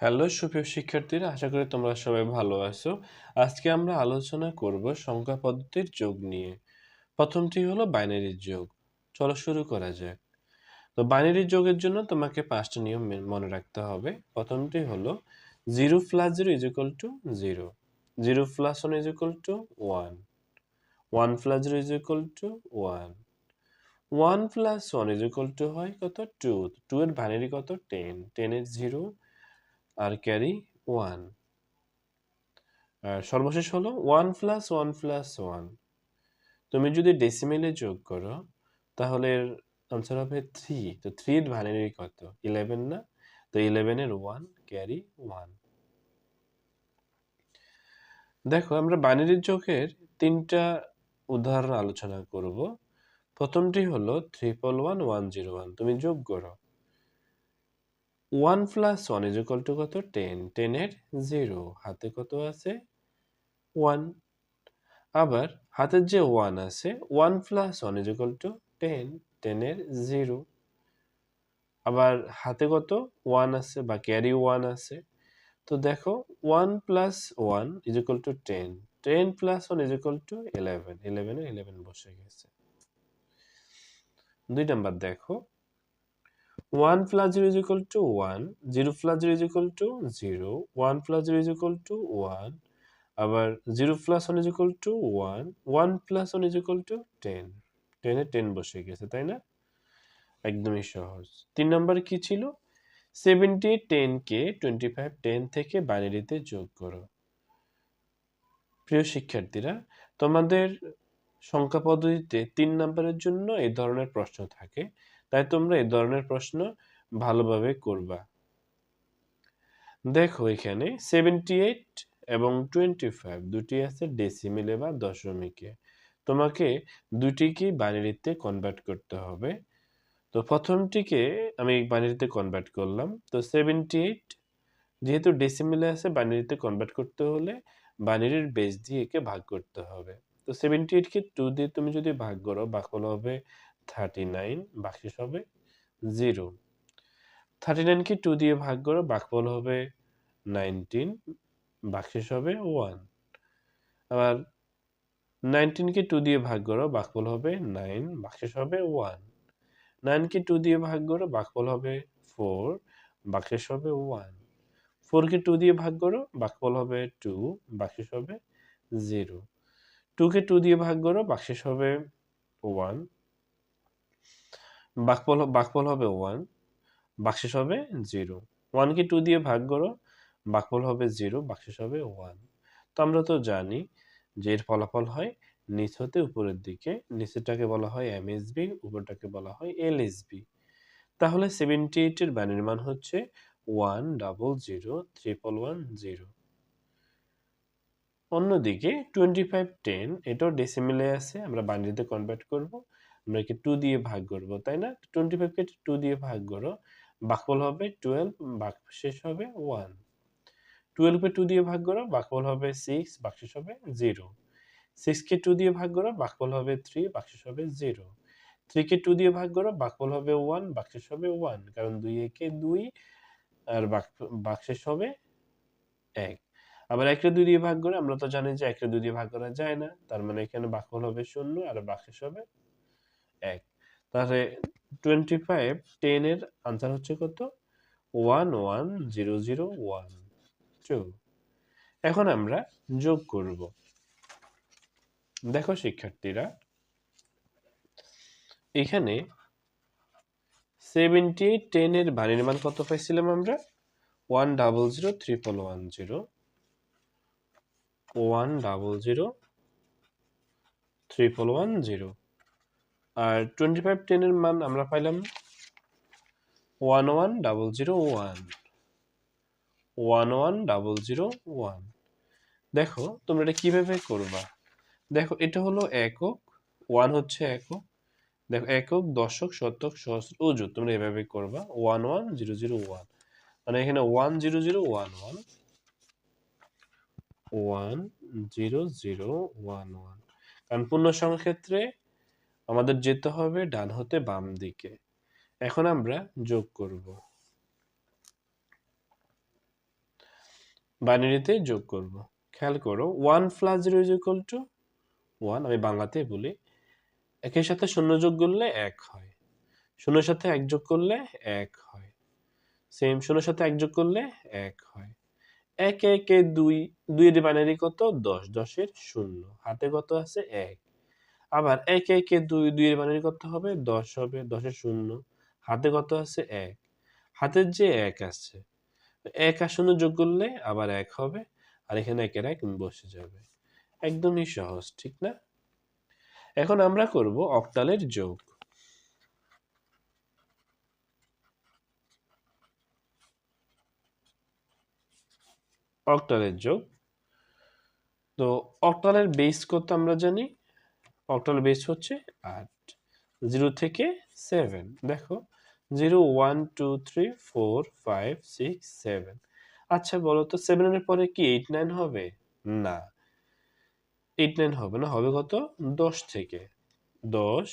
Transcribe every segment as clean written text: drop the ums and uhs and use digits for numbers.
Hello সুপ্রিয় শিক্ষার্থীরা, আশা করি তোমরা সবাই ভালো আছো। আজকে আমরা আলোচনা করব সংখ্যা পদ্ধতির যোগ নিয়ে। প্রথমটি হলো বাইনারি যোগ। চলো শুরু করা যাক। তো বাইনারি যোগের জন্য তোমাকে 5টা নিয়ম মনে রাখতে হবে। প্রথমটি হলো 0 plus 0 is equal to 0, 0 plus 1 is equal to 1, 1 plus 0 is equal to 1, 1 plus 1 is equal to হয় কত 2, 2 এর বাইনারি কত 10, 10 এর 0 আর ক্যারি 1। আর সর্বশেষ হলো 1 প্লাস 1 প্লাস 1। তুমি যদি ডেসিমেলে যোগ করো তাহলে এর আনসার হবে 3। তো 3 এর বাইনারি কত 11 না? তো 11 এর 1 ক্যারি 1। দেখো আমরা বাইনারি যোগের 3টা উদাহরণ আলোচনা করব। প্রথমটি হলো 311 101। তুমি যোগ করো 1 প্লাস 1 ইজ ইকুয়াল টু কত 10, 10 এর 0 হাতে কত আছে 1। আবার হাতের যে 1 আছে 1 প্লাস 1 ইজ ইকুয়াল টু 10, 10 এর 0। আবার হাতে কত 1 আছে বা ক্যারি 1 আছে। তো দেখো 1 plus 1 is equal to 10, 10 plus 1 is equal to 11, 11 এর 11 বসে গেছে। 2 নাম্বার দেখো 1 plus 0 is equal to 1, 0 plus 0 is equal to 0, 1 plus 0 is equal to 1। আবার 0 plus 1 is equal to 1, 1 plus 1 is equal to 10, 10 এ 10 বসে গেছে, তাই না? একদমই সহজ। 3 নম্বর কি ছিল? 70 10 কে 25 10 থেকে বাইনারিতে যোগ করো। প্রিয় শিক্ষার্থীরা, তোমাদের সংখ্যা পদ্ধতিতে 3 নম্বরের জন্য এই ধরনের প্রশ্ন থাকে, তাই তোমরা এই ধরনের প্রশ্ন ভালোভাবে করবা। দেখো এখানে 78 এবং 25 দুটি আছে ডেসিমেলে বা দশমিকে। তোমাকে দুটিকেই বাইনারিতে কনভার্ট করতে হবে। তো প্রথমটিকে আমি বাইনারিতে কনভার্ট করলাম। তো 78 যেহেতু ডেসিমেলে আছে বাইনারিতে কনভার্ট করতে হলে বাইনারির বেস দিয়ে একে ভাগ করতে হবে। তো 78 কে 2 দিয়ে তুমি যদি ভাগ করো ভাগফল হবে 39, ভাগশেষ হবে 0। 39 কে 2 দিয়ে ভাগ করো ভাগফল হবে 19, ভাগশেষ হবে 1। আবার 19 কে 2 দিয়ে ভাগ করো ভাগফল হবে 9, ভাগশেষ হবে 1। 9 কে 2 দিয়ে ভাগ করো ভাগফল হবে 4, ভাগশেষ হবে 1। 4 কে 2 দিয়ে ভাগ করো ভাগফল হবে 2, ভাগশেষ হবে 0। 2 কে 2 দিয়ে ভাগ করো ভাগশেষ হবে 1, ভাগফল হবে 1, ভাগশেষ হবে 0। 1 কে 2 দিয়ে ভাগ করো ভাগফল হবে 0, ভাগশেষ হবে 1। তো আমরা তো জানি যে এর ফলাফল হয় নিচ হতে উপরের দিকে। নিচেরটাকে বলা হয় এমএসবি, উপরটাকে বলা হয় এলএসবি। তাহলে 78 এর বাইনারি মান হচ্ছে 10031110। অন্যদিকে 25 10 এটাও ডেসিমেলে আছে, আমরা বাইনারিতে কনভার্ট করব। আমরা একে 2 দিয়ে ভাগ করব, তাই না? 25 কে 2 দিয়ে ভাগ করো ভাগফল হবে 12, ভাগশেষ হবে 1। 12 কে 2 দিয়ে ভাগ করো ভাগফল হবে 6, ভাগশেষ হবে 0। 6 কে 2 দিয়ে ভাগ করো ভাগফল হবে 3, ভাগশেষ হবে 0। 3 কে 2 দিয়ে ভাগ করো ভাগফল হবে 1, ভাগশেষ হবে 1, কারণ 2 একে 2 আর ভাগশেষ হবে 1। আবার 1 কে 2 দিয়ে ভাগ করে আমরা তো জানি যে 1 কে 2 দিয়ে ভাগ করা যায় না, তার মানে এখানে ভাগফল হবে 0 আর ভাগশেষ হবে 1। তাহলে 25 10 এর আনসার হচ্ছে কত 11001, এখন আমরা যোগ করব। দেখো শিক্ষার্থীরা, এখানে 78 10 এর বাইনারি মান কত পাইছিলাম আমরা 1003110, 1003110। আর 25 10 এর মান আমরা পাইলাম 11001, 11001। দেখো তোমরা এটা কিভাবে করবা। দেখো এটা হলো একক, 1 হচ্ছে একক। দেখো একক, দশক, শতক, সহস্র, অযুত। তোমরা এভাবে করবা 11001, মানে এখানে 10011, 10011। কারণ পূর্ণ সংখ্যার ক্ষেত্রে আমাদের যেতে হবে ডান হতে বাম দিকে। এখন আমরা যোগ করব। বাইনারিতে যোগ করব। খেয়াল করো 1 + 0 = 1, আমি বাংলাতে বলি। একের সাথে শূন্য যোগ করলে 1 হয়, শূন্যের সাথে 1 যোগ করলে 1 হয়, সেম শূন্যের সাথে 1 যোগ করলে 1 হয়। 1 1 এ 2, 2 এর বাইনারি কত? 10, 10 এর 0, হাতে কত আছে? 1। আবার 1 1 এ 2, 2 এর বাইনারি কত হবে? 10 হবে, 10 এর 0, হাতে কত আছে? 1। হাতের যে 1 আছে, 1 আর 0 যোগ করলে আবার 1 হবে, আর এখানে 1 এর 1 বসে যাবে। একদমই সহজ, ঠিক না? এখন আমরা করব অক্টালের যোগ। অক্টালের যোগ। তো অক্টালের বেস কত আমরা জানি? অক্টালের বেস হচ্ছে 8, 0 থেকে 7। দেখো 0 1 2 3 4 5 6 7। আচ্ছা বলো তো 7 এর পরে কি 8 9 হবে? না, 8 9 হবে না, হবে কত? 10 থেকে। 10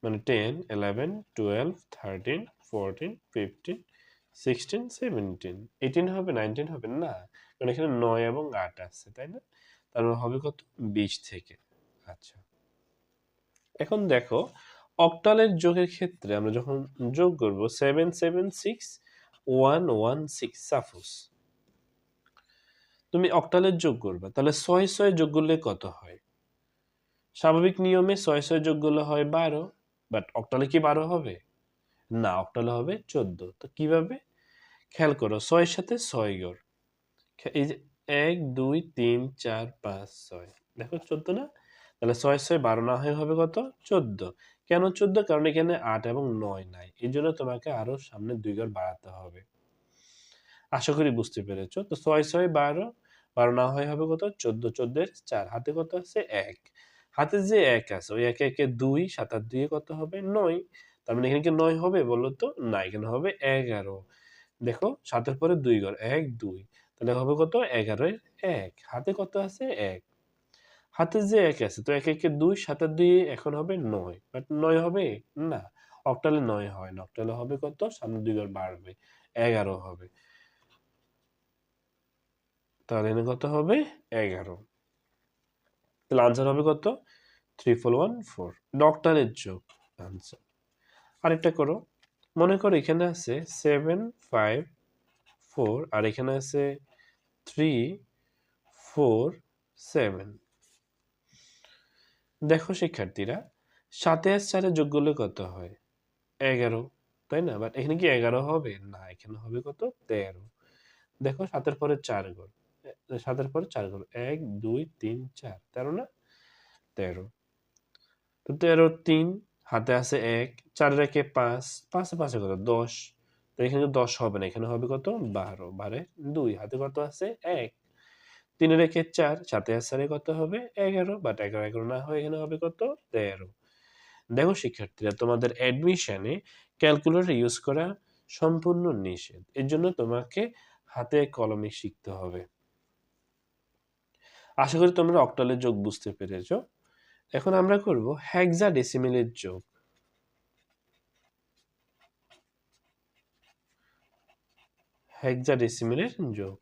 মানে 10 11 12 13 14 15 16 17 18 হবে, 19 হবে না, কারণ এখানে 9 এবং 8 আছে, তাই না? তারপর হবে কত? 20 থেকে। আচ্ছা, এখন দেখো অক্টালের যোগের ক্ষেত্রে আমরা যখন যোগ করব 7 7 6 1 1 6, সাপোজ তুমি অক্টালের যোগ করবে, তাহলে 6 6 যোগ করলে কত হয়? স্বাভাবিক নিয়মে 6 6 যোগ করলে হয় 12, বাট অক্টালে কি 12 হবে? না, অক্টালে হবে 14। তো কিভাবে? খেয়াল করো 6 এর সাথে 6 গড়, এই যে 1 2 3 4 5 6, দেখো 14 না? তাহলে 6 6 12 না হয়ে হবে কত? 14। কেন 14? কারণ এখানে 8 এবং 9 নাই, এই জন্য তোমাকে আরো সামনে 2 ঘর বাড়াতে হবে। আশা করি বুঝতে পেরেছো। তো 6 6 12, 12 না হয়ে হবে কত? 14, 14 এর 4, হাতে কত আছে? 1। হাতে যে 1 আছে, ওই 1 1 এ 2, 7 আর 2 এ কত হবে? 9। তার মানে এখানে কি 9 হবে বলো তো? না, এখানে হবে 11। দেখো 7 এর পরে 2 ঘর, 1 2, তাহলে হবে কত? 11 এর 1, হাতে কত আছে? 1। হাতে যে 1 আছে, তো 1 1 এ 2, 7 আর 2 এখন হবে 9, বাট 9 হবে না, অক্টালে 9 হয় না, অক্টালে হবে কত? সামনে 2 ঘর বাড়বে, 11 হবে। তাহলে এখানে কত হবে? 11। তাহলে আনসার হবে কত? 3414, অক্টালের যোগ আনসার। আরেকটা করো, মনে করো এখানে আছে 7 5 4, আর এখানে আছে 3 4 7। দেখো শিক্ষার্থীরা, 7 আর 4 যোগ করলে কত হয়? 11, তাই না? বাট এখানে কি 11 হবে? না, এখানে হবে কত? 13। দেখো 7 এর পরে 4 ঘর, 7 এর পরে 4 ঘর, 1 2 3 4, 13 না? 13। তো 13 3, হাতে আছে 1, 4 এর 1 এ 5, 5 এ 5 এ কত? 10। তো এখানে 10 হবে না, এখানে হবে কত? 12, 12 এ 2, হাতে কত আছে? 1। 3 এর 1 এ 4, 7 এ 4 এ কত হবে? 11, বাট 11 11 না হয় এখানে হবে কত? 13। দেখো শিক্ষার্থীরা, তোমাদের অ্যাডমিশনে ক্যালকুলেটর ইউজ করা সম্পূর্ণ নিষেধ, এর জন্য তোমাকে হাতে কলমে শিখতে হবে। আশা করি তোমরা অক্টালের যোগ বুঝতে পেরেছো। এখন আমরা করব হেক্সাডেসিমেলের যোগ। হেক্সাডেসিমেলের যোগ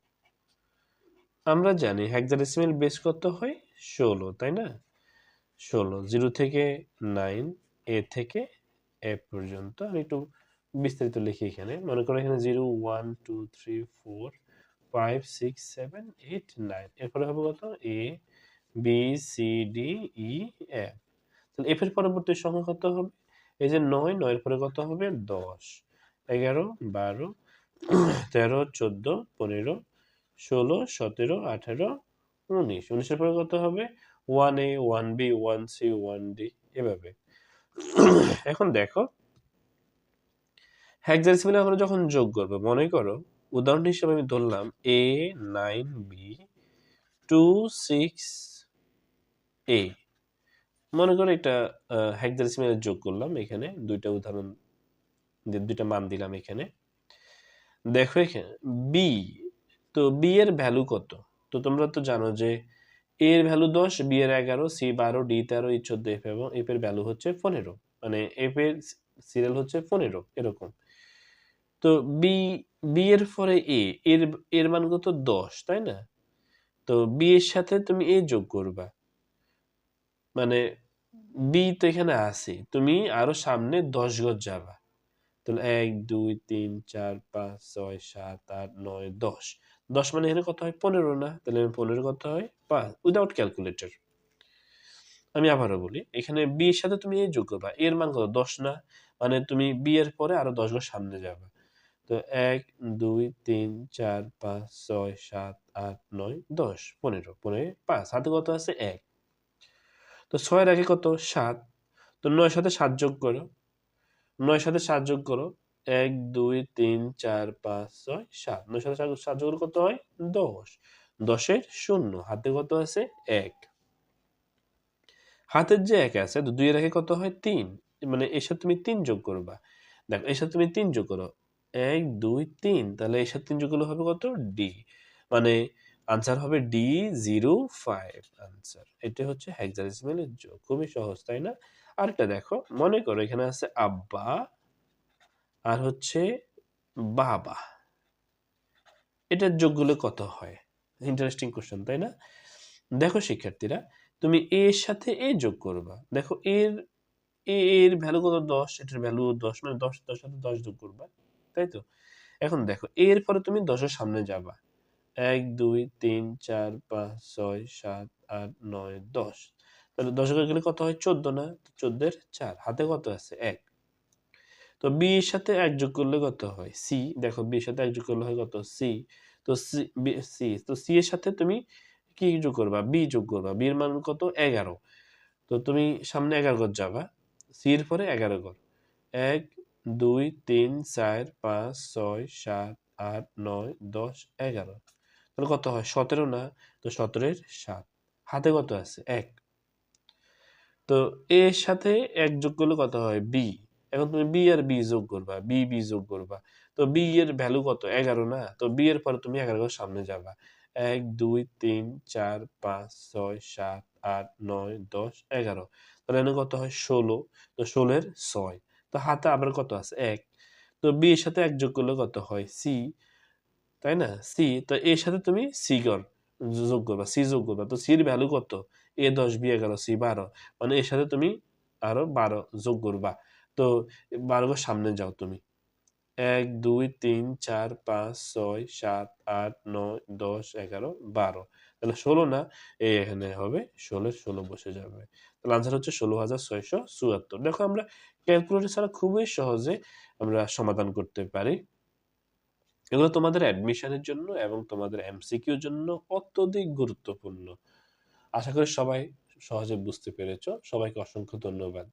আমরা জানি হেক্সাডেসিমেল বেস কত হয়? 16, তাই না? 16, 0 থেকে 9, এ থেকে এ পর্যন্ত। আমি একটু বিস্তারিত লিখি এখানে। মনে করো এখানে 0 1 2 3 4 5 6 7 8 9, এরপরে হবে কত? A B C D E F. তাহলে এফ এর পরবর্তী সংখ্যা কত হবে? এই যে 9, 9 এর পরে কত হবে? 10, 11 12 13 14 15 16 17 18 19, 19 এর পরে কত হবে? 1a 1b 1c 1d, এভাবে। এখন দেখো হেক্সাডেসিমেলে আমরা যখন যোগ করব, মনে করো উদাহরণ হিসেবে আমি ধরলাম a 9b 2 6 a। মনে করো এটা হেক্সাডেসিমেলে যোগ করলাম, এখানে দুইটা উদাহরণ, দুইটা মান দিলাম এখানে। দেখো এখানে বি, তো বি এর ভ্যালু কত? তো তোমরা তো জানো যে এ এর ভ্যালু 10, বি এর 11, সি 12, ডি 13, ই 14, এফ এবং এফ এর ভ্যালু হচ্ছে 15, মানে এফ এর সিরিয়াল হচ্ছে 15, এরকম। তো বি বি এর পরে এর এর মান কত 10, তাই না? তো বি এর সাথে তুমি এ যোগ করবা, মানে বি তো এখানে আছে, তুমি আরো সামনে 10 গজ যাবা। তাহলে 1 2 3 4 5 6 7 8 9 10, 10 মানে এখানে কত হয় 15 না? তাহলে 15 কত হয় 5 উইদাউট ক্যালকুলেটর। আমি আবারও বলি, এখানে বি এর সাথে তুমি এ যোগ করবা, এর মান কত 10 না? মানে তুমি বি এর পরে আরো 10 গজ সামনে যাবা। তো 1 2 3 4 5 6 7 8 9 10 15 15 5 হাতে কত আছে 1। তো 6 এর আগে কত 7, তো 9 এর সাথে 7 যোগ করো, 9 এর সাথে 7 যোগ করো, 1 2 3 4 5 6 7, 9 এর সাথে 7 যোগ করলে কত হয় 10, 10 এর 0 হাতে কত আছে 1। হাতের যে 1 আছে, তো 2 এর আগে কত হয় 3, মানে এর সাথে তুমি 3 যোগ করবা। দেখো এর সাথে তুমি 3 যোগ করো, 1 2 3, তাহলে এর সাথে 3 যোগ করলে হবে কত ডি, মানে আনসার হবে D05 আনসার। এটা হচ্ছে হেক্সাডেসিমালের যোগ, খুবই সহজ তাই না? আরেকটা দেখো, মনে করো এখানে আছে আব্বা আর হচ্ছে বাবা, এটার যোগগুলো কত হয়? ইন্টারেস্টিং কোশ্চেন তাই না? দেখো শিক্ষার্থীরা, তুমি এ এর সাথে এ যোগ করবা। দেখো এর ভ্যালু কত 10, এটার ভ্যালু 10, মানে 10 10 সাথে 10 যোগ করবা, তাই তো? এখন দেখো এর পরে তুমি 10 এর সামনে যাবা, 1 2 3 4 5 6 7 8 9 10, তাহলে 10 এর গেলে কত হয় 14 না? 14 এর 4 হাতে কত আছে 1। তো বি এর সাথে 1 যোগ করলে কত হয় সি, দেখো বি এর সাথে 1 যোগ করলে হয় কত সি। তো সি এর সাথে তুমি কি যোগ করবা, বি যোগ করবা, বি এর মান কত 11, তো তুমি সামনে 11 ঘর যাবা, সি এর পরে 11 ঘর, 1 2 3 4 5 6 7 8 9 10 11, তাহলে কত হয় 17 না? তো 17 এর 7 হাতে কত আছে 1। তো এ এর সাথে 1 যোগ করলে কত হয় বি, এখন তুমি বি আর বি যোগ করবা, বি যোগ করবা, তো বি এর ভ্যালু কত 11 না? তো বি এর পরে তুমি 11 ঘর সামনে যাবা, 1 2 3 4 5 6 7 8 9 10 11, তাহলে এখানে কত হয় 16, তো 16 এর 6, তো হাতে আবার কত আছে 1। তো বি এর সাথে 1 যোগ করলে কত হয় সি, তাই না? সি, তো এর সাথে তুমি সি যোগ করবা, সি যোগ করবা, তো সির ভ্যালু কত এ 10 বি 11 সি 12, মানে এর সাথে তুমি আরো 12 যোগ করবা। তো 12 ঘর সামনে যাও তুমি, 1 2 3 4 5 6 7 8 9 10 11 12, তাহলে 16 না? এখানে হবে 16 এর 16 বসে যাবে। তাহলে আনসার হচ্ছে 16,674। দেখো আমরা ক্যালকুলেটর ছাড়া খুবই সহজে আমরা সমাধান করতে পারি। এগুলো তোমাদের অ্যাডমিশনের জন্য এবং তোমাদের এমসিকিউর জন্য অত্যধিক গুরুত্বপূর্ণ। আশা করি সবাই সহজে বুঝতে পেরেছো। সবাইকে অসংখ্য ধন্যবাদ।